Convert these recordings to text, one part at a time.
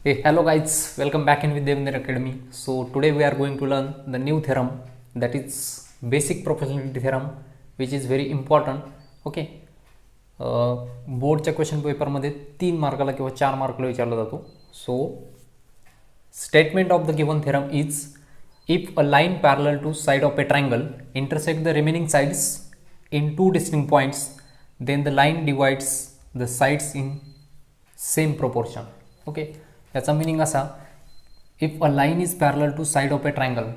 Hey, hello guys, welcome back in Vidyavindra Academy. So today we are going to learn the new theorem, that is basic proportionality theorem, which is very important. Okay. बोर्डच्या question पेपरमध्ये 3 मार्काला किंवा 4 मार्काला विचारला जातो. So statement of the given theorem is if a line parallel to side of a triangle intersect the remaining sides in two distinct points, then the line divides the sides in same proportion. Okay. याचा meaning असा, if a line is parallel to side of a triangle,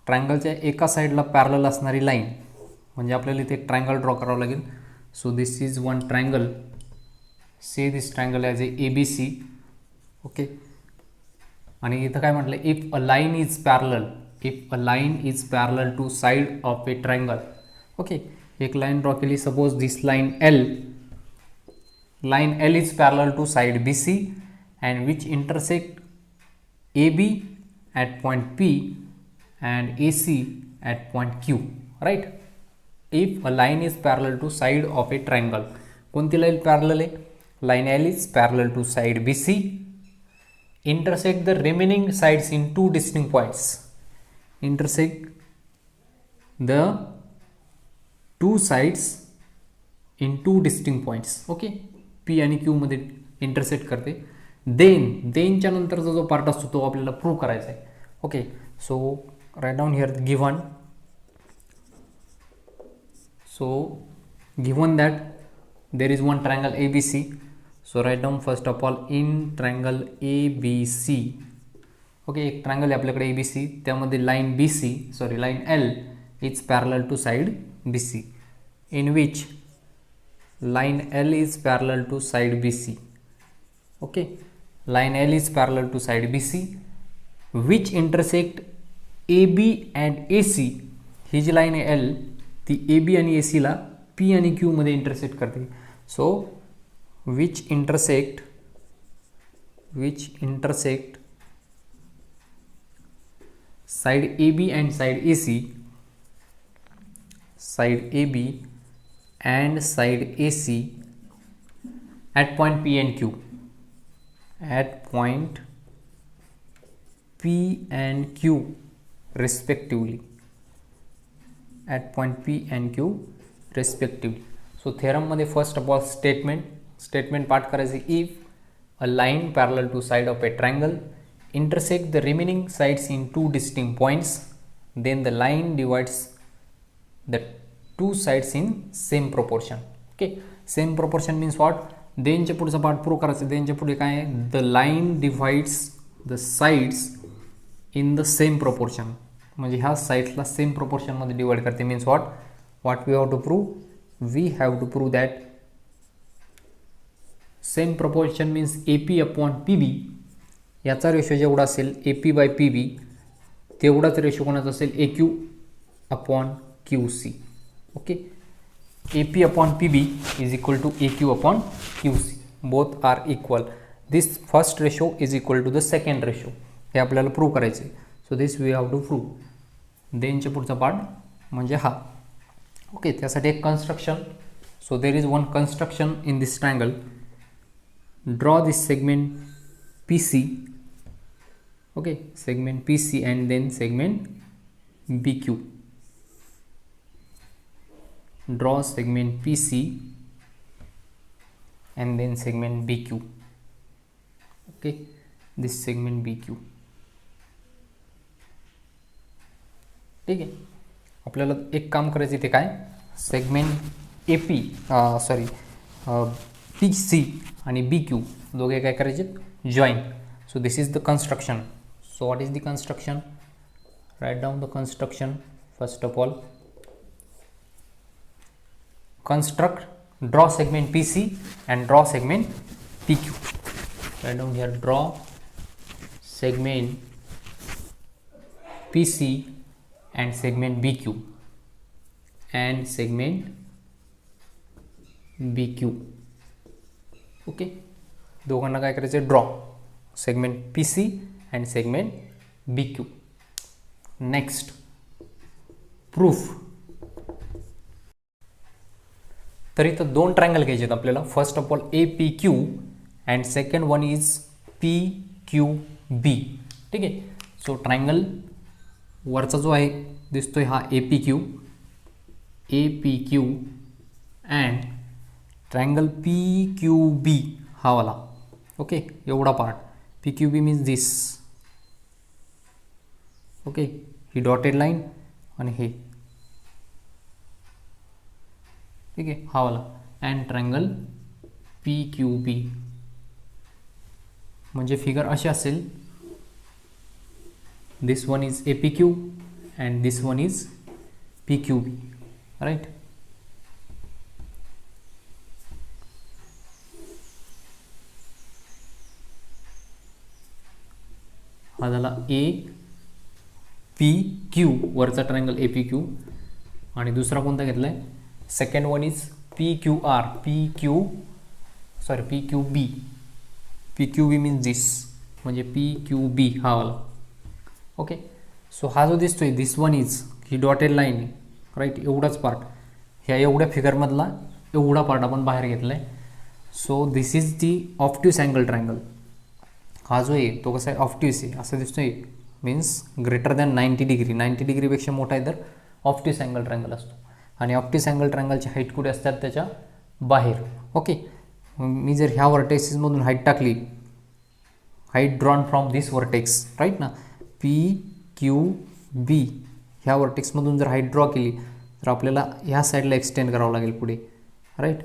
ट्रायंगलच्या एका साईडला parallel असणारी line, म्हणजे आपल्याला इथे एक ट्रायंगल ड्रॉ करावं लागेल. So this is one triangle, say this triangle as A B C. Okay. आणि इथं काय म्हटलं, if a line is parallel to side of a triangle. Okay. एक लाईन ड्रॉ केली, suppose this line L is parallel to side B C and which intersect AB at point P and AC at point Q, right? If a line is parallel to side of a triangle, कोणती line parallel आहे? Line L is parallel to side BC, intersect the remaining sides in two distinct points. Intersect the two sides in two distinct points. Okay, P आणि Q मध्ये intersect करते. देनच्या नंतरचा जो part असतो तो आपल्याला प्रूव्ह करायचा आहे. Okay. So write down here given. So given that there is one triangle A B C. So write down first of all in triangle A B C. Okay. एक triangle आहे आपल्याकडे A B C, त्यामध्ये line line L is parallel to side B C, in which line L is parallel to side B C. Okay. line L is parallel to side BC which intersect AB and AC. ही जी line आहे L, ती AB आणि AC ला P आणि Q मध्ये intersect करते. So which intersect side AB and side AC, side AB and side AC at point P and Q. At point P and Q respectively. At point P and Q respectively. So theorem मध्ये first of all statement पाठ करायचे. If a line parallel to side of a triangle intersect the remaining sides in two distinct points, then the line divides the two sides in same proportion. Okay. Same proportion means what? देनच्या पुढचा part prove करायचं. देनच्या पुढे काय आहे? The line divides the sides in the same proportion, म्हणजे ह्या साइड्सला same प्रोपोर्शनमध्ये divide करते. Means what we have to prove? We have to prove that same proportion means A P upon P B, याचा रेशो जेवढा असेल A P by P B, तेवढाच ratio कोणाचा असेल A Q upon Q C. Okay. AP upon PB is equal to AQ upon QC. Both are equal. This first ratio is equal to the second ratio. हे आपल्याला prove करायचे. So this we have to prove. देनच्या पुढचा part म्हणजे हा. Okay. त्यासाठी एक construction. So there is one construction in this triangle. Draw this segment PC. Okay. Segment PC and then segment BQ. Draw segment PC and then segment BQ. Okay, this segment BQ. ठीक आहे. आपल्याला एक काम करायचं इथे काय, segment AP PC आणि BQ दोघे काय करायचे, join. So this is the construction. So what is the construction? Write down the construction. First of all construct, draw segment PC and draw segment PQ. Write down here, draw segment PC and segment BQ and segment BQ. Okay. दोघांना काय करायचं, draw segment PC and segment BQ. Next proof. तर इथं दोन triangle घ्यायचे आहेत आपल्याला. First of all A P Q and second one is P Q B. ठीक आहे. सो ट्रायंगल वरचा जो आहे दिसतोय हा A P Q and triangle P Q B हा वाला. ओके, एवढा part P Q B means this. Okay, ही डॉटेड लाईन आणि हे. ठीक आहे, हा वाला and triangle P Q B. म्हणजे फिगर अशी असेल, this one is A P Q and this one is P Q B. Right. हा झाला ए पी क्यू वरचा ट्रायंगल ए पी क्यू. आणि दुसरा कोणता घेतला आहे, second one is P Q R, P Q B. P Q B means this, म्हणजे P Q B हा वाला. ओके, सो हा जो दिसतोय दिस वन इज, ही डॉटेड लाईन. राईट, एवढाच पार्ट, ह्या एवढ्या फिगरमधला एवढा पार्ट आपण बाहेर घेतला आहे. So this is the obtuse angle triangle. हा जो आहे तो कसा आहे, ऑप्ट्यूस आहे असं दिसतोय, मीन्स ग्रेटर दॅन 90 डिग्री. 90 डिग्रीपेक्षा मोठा आहे तर ऑप्ट्यूस अँगल ट्रायंगल असतो. आणि ऑप्ट्यूस अँगल ट्रायंगलची हाईट कुठे असतात, त्याच्या बाहेर. ओके, मी जर ह्या व्हर्टेक्सेसमधून हाईट टाकली, height drawn from this vertex, right ना, पी क्यू बी ह्या व्हर्टेक्समधून जर हाईट ड्रॉ केली तर आपल्याला ह्या साईडला एक्सटेंड करावं लागेल पुढे. Right.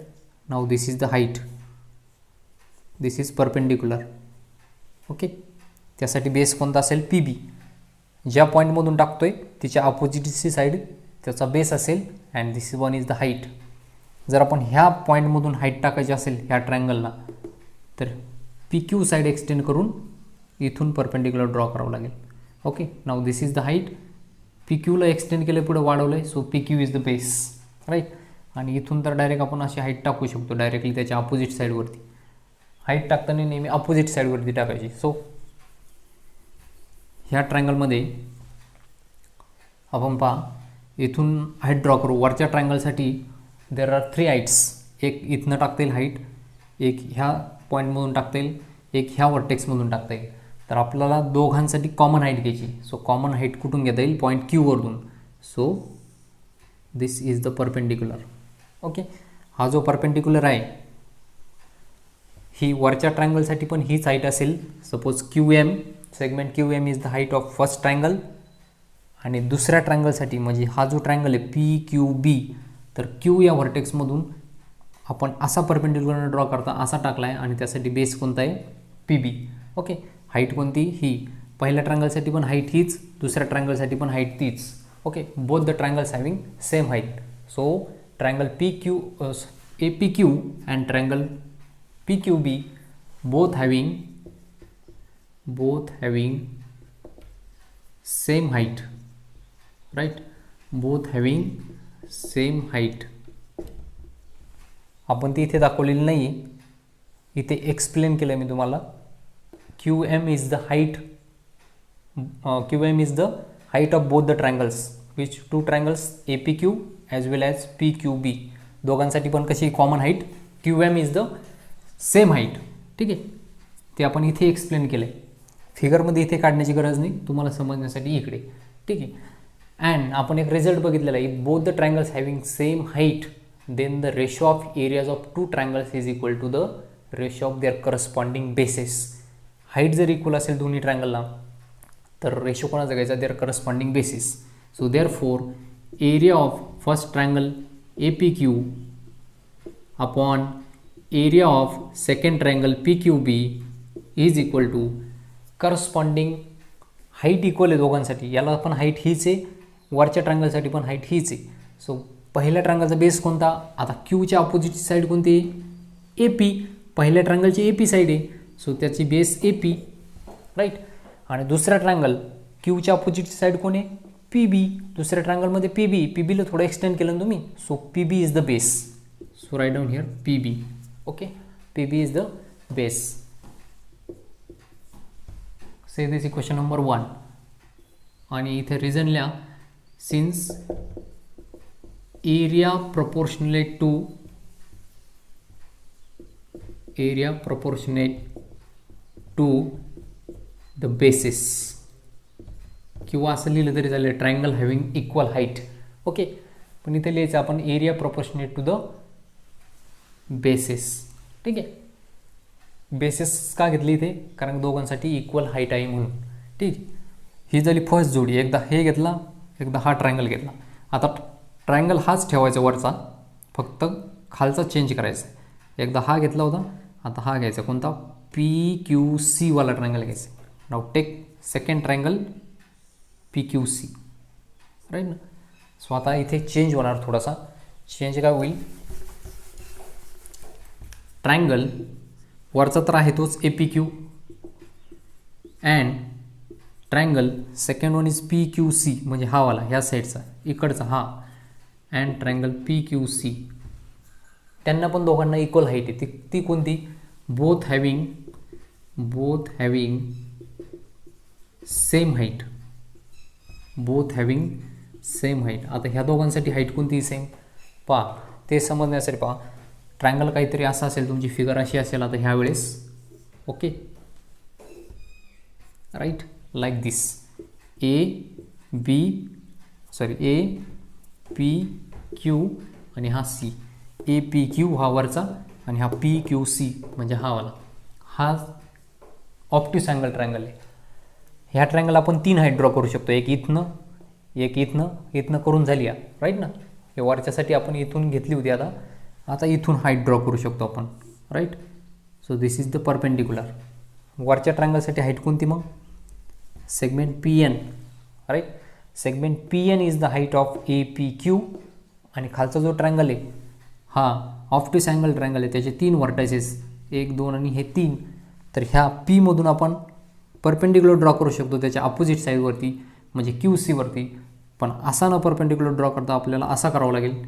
Now this is the height, this is perpendicular. Okay, त्यासाठी बेस कोणता असेल, पी बी. ज्या पॉईंटमधून टाकतोय तिच्या अपोजिटची साईड त्याचा बेस असेल and this one is the height. जर आपण ह्या पॉईंटमधून हाईट टाकायची असेल ह्या ट्रायंगलला तर पी क्यू साईड एक्सटेंड करून इथून परपेंडिक्युलर ड्रॉ करावं लागेल. Okay, now this is the height. P क्यूला एक्सटेंड केलं, पुढे वाढवलं आहे, so P Q is the base. Right. आणि इथून तर डायरेक्ट आपण अशी हाईट टाकू शकतो डायरेक्टली त्याच्या अपोजिट साईडवरती. हाईट टाकताना नेहमी अपोजिट साईडवरती टाकायची. सो ह्या ट्रायंगलमध्ये आपण पहा, इथून हाईट ड्रॉ करू. वरच्या ट्रायंगलसाठी देर आर 3 हाईट्स. एक इथनं टाकता येईल हाईट, एक ह्या पॉईंटमधून टाकता येईल, एक ह्या व्हर्टेक्समधून टाकता येईल. तर आपल्याला दोघांसाठी कॉमन हाईट घ्यायची. सो कॉमन हाईट कुठून घेता येईल, पॉईंट क्यूवरून. So this is the perpendicular. Okay, हा जो परपेंडिक्युलर आहे ही वरच्या ट्रायंगलसाठी पण हीच हाईट असेल. Suppose Q M, segment Q M is the height of first triangle. आणि दुसऱ्या ट्रायंगलसाठी म्हणजे हा जो ट्रायंगल आहे पी क्यू बी, तर क्यू या व्हर्टेक्समधून आपण असा परपेंडिक्युलर ड्रॉ करता असा टाकला आहे आणि त्यासाठी बेस कोणता आहे, पी बी. ओके, हाईट कोणती, ही. पहिल्या ट्रायंगलसाठी पण हाईट हीच, दुसऱ्या ट्रायंगलसाठी पण हाईट तीच. Okay, both the triangles having same height. So triangle P Q A P Q and triangle P Q B both having same height, right? Both having same height. आपण ती इथे दाखवलेली नाही आहे, इथे एक्सप्लेन केलं मी तुम्हाला. Q M is the height, of both the triangles. Which 2 triangles A P Q as well as P Q B. दोघांसाठी पण कशी common height, Q M is the same height. ठीक आहे, ते आपण इथे एक्सप्लेन केलं आहे. फिगरमध्ये इथे काढण्याची गरज नाही, तुम्हाला समजण्यासाठी इकडे. ठीक आहे. अँड आपण एक रिझल्ट बघितलेला आहे, both the triangles having same height, then the ratio of areas of 2 triangles is equal to the ratio of their corresponding bases. Height जर इक्वल असेल दोन्ही ट्रायंगलला तर रेशो कोणाचा घ्यायचा, their corresponding bases. So therefore area of first triangle A P Q upon area of second triangle P Q B is equal to corresponding. Height equal आहे दोघांसाठी, याला पण हाईट हीच आहे, वरच्या ट्रायंगलसाठी पण हाईट हीच आहे. सो पहिल्या ट्रायंगलचा बेस कोणता, आता क्यूच्या अपोजिटची साईड कोणती आहे, ए पी. पहिल्या ट्रायंगलची ए पी साईड आहे, सो त्याची बेस ए पी. राईट. आणि दुसरा ट्रायंगल क्यूच्या अपोजिटची साईड कोण आहे, पी बी. दुसऱ्या ट्रायंगलमध्ये पी बी, पी बीला थोडं एक्सटेंड केलं ना तुम्ही, so P B is the base. So write down here P B. Okay, P B is the base. Say this equation number 1. आणि इथे रिझन लिहा, since area proportionate to the bases, किंवा असं लिहिलं तरी चालेल triangle having equal height. Okay, पण इथे लिहायचं आपण area proportionate to the bases. ठीक आहे, बेसिस का घेतली इथे, कारण दोघांसाठी इक्वल हाईट आहे म्हणून. ठीक, ही झाली फर्स्ट जोडी. एकदा हे घेतला, एकदा हा ट्रायंगल घेतला. आता ट्रायंगल हाच ठेवायचा वरचा, फक्त खालचा चेंज करायचा. एकदा हा घेतला होता, आता हा घ्यायचा. कोणता? PQC वाला ट्रायंगल घ्यायचा. Now take second triangle PQC, right ना. सो आता इथे चेंज होणार थोडासा. चेंज काय होईल, ट्रायंगल वरचा तर आहे तोच APQ, and triangle second one is PQC, म्हणजे हा वाला, ह्या साईडचा इकडचा हा, अँड ट्रायंगल PQC. त्यांना पण दोघांना इक्वल हाईट आहे. ती कोणती? Both having same height. Both having same height. आता ह्या दोघांसाठी हाईट कोणती सेम पहा, ते समजण्यासाठी पहा. ट्रायंगल काहीतरी असं असेल, तुमची फिगर अशी असेल आता ह्या वेळेस. ओके, राईट, लाईक दिस. APQ आणि हा C. APQ हा वरचा आणि हा PQC म्हणजे हा वाला. हा ऑप्टिस अँगल ट्रायंगल आहे. ह्या ट्रायंगल आपण 3 हाईट ड्रॉ करू शकतो. एक इथनं, एक इथनं करून झाली आहे, राईट ना. हे वरच्यासाठी आपण इथून घेतली होती. आता इथून हाईट ड्रॉ करू शकतो आपण, right. So this is the perpendicular. वरच्या ट्रायंगलसाठी हाईट कोणती मग? Segment PN, right. Segment PN is the height of APQ. आणि खालचा जो ट्रायंगल आहे हा ऑप्टिस अँगल ट्रायंगल आहे. त्याचे 3 व्हर्टायसेस, 1 2 आणि हे 3. तर ह्या P मधून आपण परपेंडिक्युलर ड्रॉ करू शकतो त्याच्या अपोजिट साईडवरती, म्हणजे QC वरती. पण असा न परपेंडिक्युलर ड्रॉ करता आपल्याला असा करावं लागेल.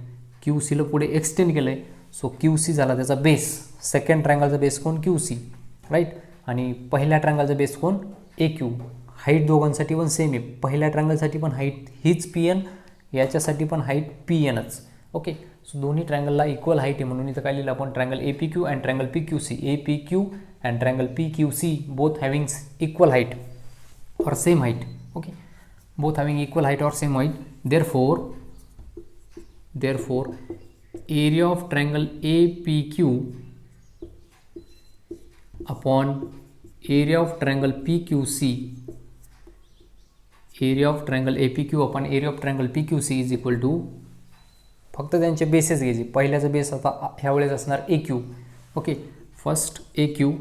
QCला पुढे एक्सटेंड केलं आहे. सो QC झाला त्याचा बेस. सेकंड ट्रायंगलचा बेस कोण? QC, right. आणि पहिल्या ट्रायंगलचा बेस कोण? AQ. हाईट दोघांसाठी पण सेम आहे. पहिल्या ट्रायंगलसाठी पण हाईट हीच PN, याच्यासाठी पण हाईट PNच. ओके, सो दोन्ही ट्रायंगलला इक्वल हाईट आहे म्हणून इथं काय लिहिलं आपण? Triangle APQ and triangle PQC. APQ and triangle PQC both having equal height और same height. Okay, both having equal height or same height. Therefore area of triangle APQ upon area of triangle PQC, area of triangle APQ upon area of triangle PQC is equal to, फक्त त्यांचे bases घ्यायचे. पहिल्याचा base आता ह्या वेळेस असणार AQ. Okay, first AQ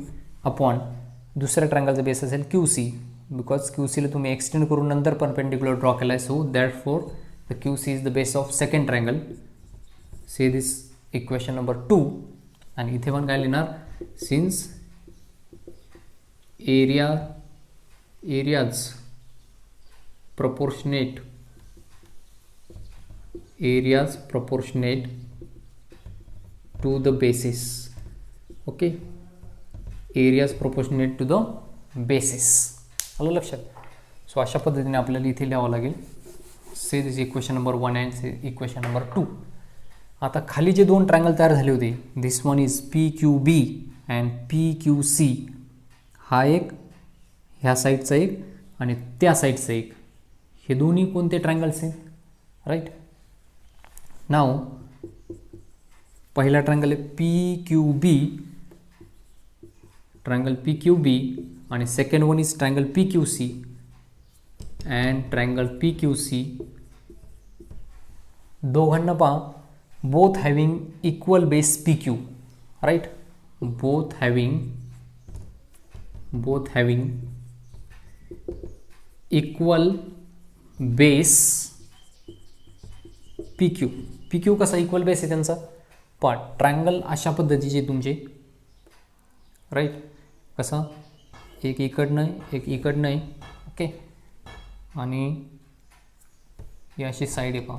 upon दुसऱ्या ट्रायंगलचा base असेल QC, बिकॉज QCला तुम्ही एक्सटेंड करून नंतर परपेंडिक्युलर ड्रॉ केला आहे. So that for the QC is the base of second triangle. See this equation number 2. आणि इथे पण काय लिहिणार? Since areas proportionate to the basis. Okay, areas proportionate to the bases. आलं लक्षात? सो अशा पद्धतीने आपल्याला इथे लिहावं लागेल. Say this equation number 1 and say equation number 2. आता खाली जे 2 ट्रायंगल तयार झाले होते, this one is PQB and PQC. हा एक, ह्या साईडचा एक आणि त्या साईडचा एक. हे दोन्ही कोणते ट्रायंगल्स आहेत? राईट. नाव पहिला ट्रायंगल आहे ट्रायंगल PQB आणि second one is triangle PQC and triangle PQC. दोघांना पहा, both having equal base PQ, right. Both having equal base PQ. PQ कसा इक्वल बेस आहे त्यांचा? पण ट्रायंगल अशा पद्धतीचे तुमचे, राईट. कसा? एक इकडनं आहे, एक इकडनं आहे. ओके, आणि ही अशी साईड आहे पहा.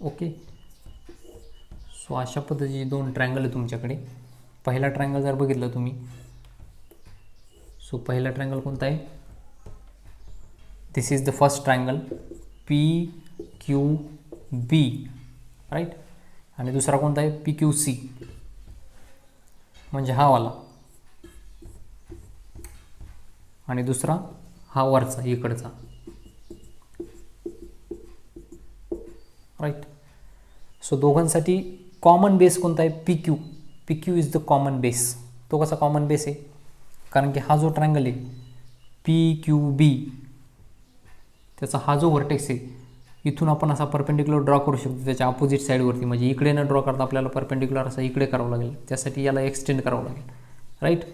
ओके, सो अशा पद्धतीचे 2 ट्रायंगल आहे तुमच्याकडे. पहिला ट्रायंगल जर बघितलं तुम्ही, सो पहिला ट्रायंगल कोणता आहे? This is the first triangle PQB, right. आणि दुसरा कोणता आहे? PQC, म्हणजे हा वाला. आणि दुसरा हा वरचा इकडचा, राईट. सो दोघांसाठी कॉमन बेस कोणता आहे? P Q. P Q is the common base. तो कसा कॉमन बेस आहे? कारण की हा जो ट्रायंगल आहे पी क्यू बी, त्याचा हा जो व्हर्टेक्स आहे इथून आपण असा परपेंडिक्युलर ड्रॉ करू शकतो त्याच्या अपोजिट साईडवरती. म्हणजे इकडे न ड्रॉ करता आपल्याला परपेंडिक्युलर असा इकडे करावं लागेल, त्यासाठी याला एक्सटेंड करावं लागेल, राईट.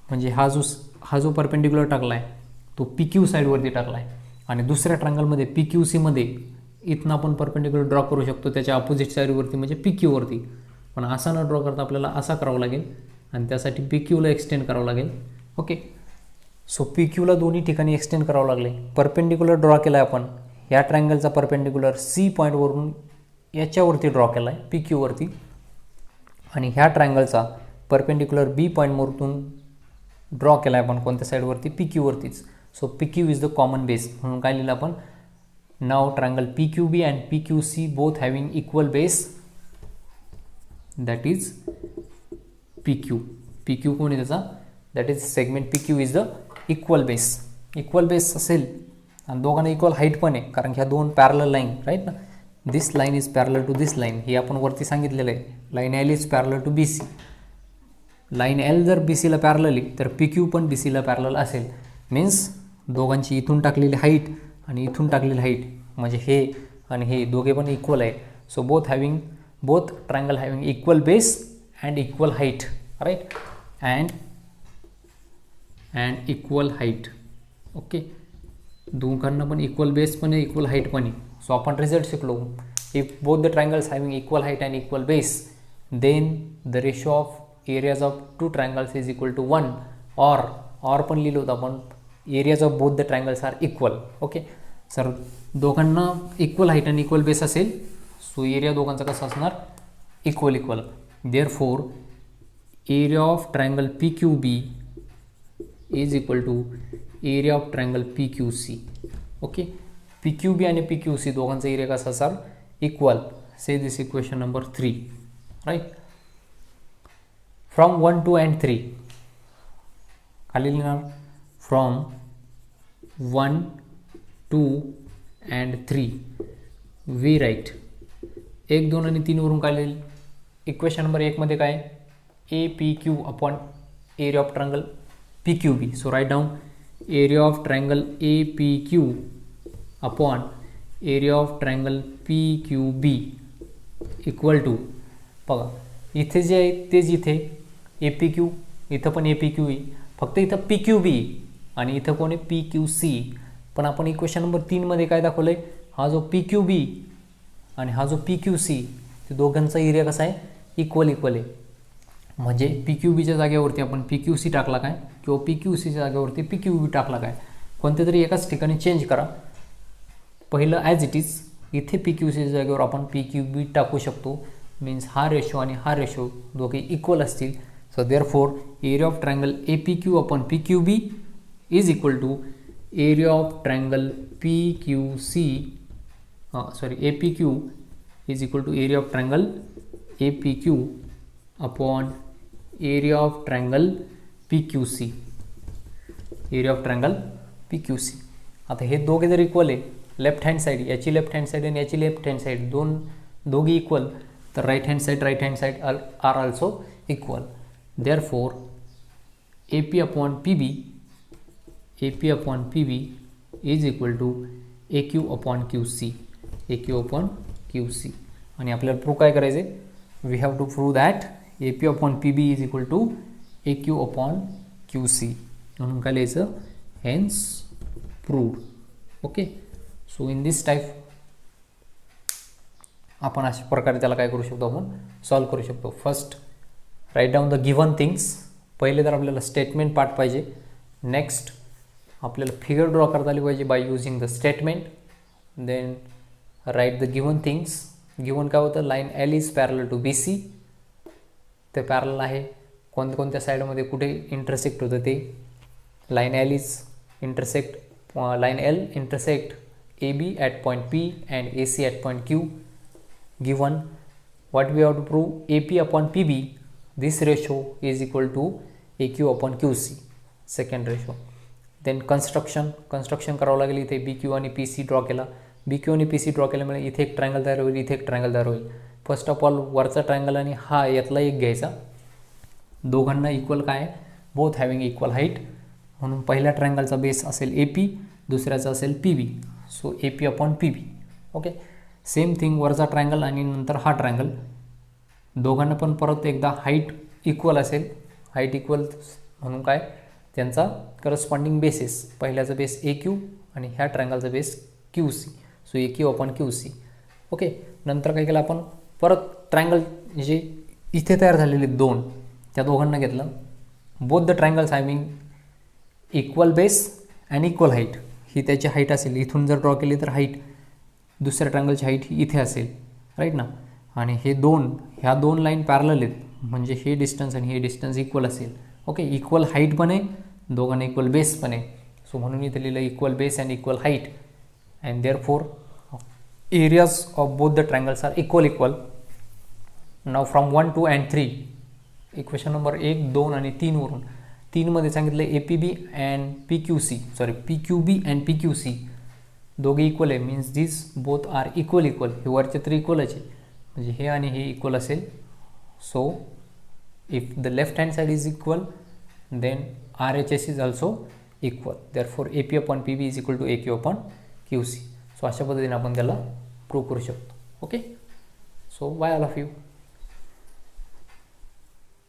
म्हणजे हा जो परपेंडिक्युलर टाकला आहे तो पी क्यू साईडवरती टाकला आहे आणि दुसऱ्या ट्रायंगलमध्ये पी क्यू सीमध्ये इथनं आपण परपेंडिक्युलर ड्रॉ करू शकतो त्याच्या अपोजिट साईडवरती म्हणजे पी क्यूवरती. पण असा न ड्रॉ करता आपल्याला असा करावं लागेल आणि त्यासाठी पी क्यूला एक्सटेंड करावं लागेल. ओके. सो पी क्यूला दोन्ही ठिकाणी एक्सटेंड करावं लागले. परपेंडिक्युलर ड्रॉ केला आहे आपण, या ट्रायंगलचा परपेंडिक्युलर सी पॉईंटवरून याच्यावरती ड्रॉ केला आहे पी क्यूवरती, आणि ह्या ट्रायंगलचा परपेंडिक्युलर बी पॉईंटवरून ड्रॉ केला आहे आपण कोणत्या साईडवरती? पी क्यूवरतीच. So P Q is the common base. म्हणून काय लिहिलं आपण? नाव triangle P Q B and P Q C both having equal base, that is P Q. P Q कोण आहे त्याचा? That is segment P Q is the equal base. Equal base असेल आणि दोघांना इक्वल हाईट पण आहे, कारण ह्या दोन पॅरलल लाईन, राईट ना. This line is parallel to this line, हे आपण वरती सांगितलेलं आहे. Line L is parallel to B C. Line L जर बी सीला पॅरलल आहे तर पी क्यू पण बी सीला पॅरलल असेल. मीन्स दोघांची इथून टाकलेली हाईट आणि इथून टाकलेली हाईट म्हणजे हे आणि हे दोघे पण इक्वल आहे. So both triangle having equal base and equal height, right. And equal height. Okay. दोघांना पण इक्वल बेस पण आहे, इक्वल हाईट पण आहे. सो आपण रिझल्ट शिकलो. If both the triangles having equal height and equal base, then the ratio of areas of two triangles is equal to 1, और पण लिहिलं होतं आपण, areas of both the triangles are equal. Okay. Sir दोघांना equal height आणि equal base असेल, so area दोघांचा कसा असणार? Equal. Therefore area of triangle P Q B is equal to area of triangle P Q C. Okay. P Q B आणि P Q C दोघांचा area कसा असाल? Equal. Say this equation number 3, right. From 1, 2 and 3 खाली लिहिणार from 1, 2 and 3 we write 1, 2 आणि 3 वरून काय लिहिलं? इक्वेशन नंबर 1 मध्ये काय? A P Q upon area of triangle P Q B. So write down area of triangle A P Q upon area of triangle P Q B equal to, बघा इथे जे आहे तेच इथे ए पी क्यू, इथं पण ए पी क्यू आहे, फक्त इथं पी क्यू बी आणि इथं कोण आहे? P Q C. पण आपण इक्वेशन नंबर 3 मध्ये काय दाखवलं आहे? हा जो पी क्यू बी आणि हा जो पी क्यू सी, ते दोघांचा एरिया कसा आहे? इक्वल आहे. म्हणजे पी क्यू बीच्या जागेवरती आपण पी क्यू सी टाकला काय, किंवा पी क्यू सीच्या जागेवरती पी क्यू बी टाकला काय, कोणत्या तरी एकाच ठिकाणी चेंज करा. पहिलं ॲज इट इज इथे पी क्यू सीच्या जागेवर आपण पी क्यू बी टाकू शकतो. मीन्स हा रेशो आणि हा रेशो दोघे इक्वल असतील. So therefore area of triangle A P Q upon P Q B is equal to area of triangle P Q C, A P Q is equal to area of triangle A P Q upon area of triangle P Q C. Area of triangle P Q C. आता हे दोघे जर equal आहे, left hand side, याची left hand side आणि याची left hand side दोघी equal, तर right hand side are also equal. Therefore A P upon P B is equal to A Q upon Q C. आणि आपल्याला prove काय करायचे? We have to prove that A P upon P B is equal to A Q upon Q C. म्हणून काय लिहायचं? Hence proved. Okay. So in this type आपण अशा प्रकारे त्याला काय करू शकतो? आपण सॉल्व करू शकतो. First write down the given things. पहिले तर आपल्याला स्टेटमेंट पार्ट पाहिजे. नेक्स्ट आपल्याला फिगर ड्रॉ करता आली पाहिजे by using the statement. Then write the given things. Given काय होतं? Line L is parallel to B C. ते पॅरलल आहे. कोणत्या साईडमध्ये कुठे इंटरसेक्ट होतं ते? Line L intersect A B at point P and A C at point Q. Given what we have to prove? AP upon PB, this ratio is equal to AQ upon QC, second ratio. Then construction करावं लागेल. इथे B Q आणि P C draw केला. B Q आणि P C draw केल्यामुळे इथे एक triangle तयार होईल, इथे एक ट्रायंगल तयार होईल. फर्स्ट ऑफ ऑल वरचा ट्रायंगल आणि हा यातला एक घ्यायचा. दोघांना इक्वल काय आहे, बोथ हॅविंग इक्वल हाईट. म्हणून पहिल्या ट्रायंगलचा बेस असेल ए पी, दुसऱ्याचा असेल P B. So A P upon P B. Okay. Same thing वरचा ट्रायंगल आणि नंतर हा ट्रायंगल, दोघांना पण परत एकदा हाईट इक्वल असेल. हाईट इक्वल म्हणून काय, त्यांचा करस्पॉन्डिंग बेसेस, पहिल्याचा बेस ए क्यू आणि ह्या ट्रायंगलचा base Q C. So A Q upon Q C. Okay. नंतर काय केलं आपण, परत ट्रायंगल जे इथे तयार झालेले दोन, त्या दोघांना घेतलं. Both the triangles having equal base and equal height. ही त्याची हाईट असेल. इथून जर ड्रॉ केली तर हाईट, दुसऱ्या ट्रायंगलची हाईट ही इथे असेल, राईट ना. आणि ह्या दोन लाईन पॅरलल आहेत, म्हणजे हे डिस्टन्स आणि हे डिस्टन्स इक्वल असेल. ओके. इक्वल हाईट पण आहे, दोघांना इक्वल बेस पण आहे. सो म्हणून इथे लिहिलं equal base and equal height. And therefore areas of both the triangles are equal. Now from 1, 2 and 3, equation number 1, 2 आणि 3 वरून, 3 मध्ये सांगितलं A P B and P Q C, P Q B and P Q C दोघे equal आहे. Means this both are equal. हे वरचे तर इक्वलच आहे, म्हणजे हे आणि हे इक्वल असेल. So if the left hand side is equal, then R H S is also equal. Therefore A P upon P B is equal to A Q upon Q C. So अशा पद्धतीने आपण त्याला prove करू शकतो. Okay. So bye all of you.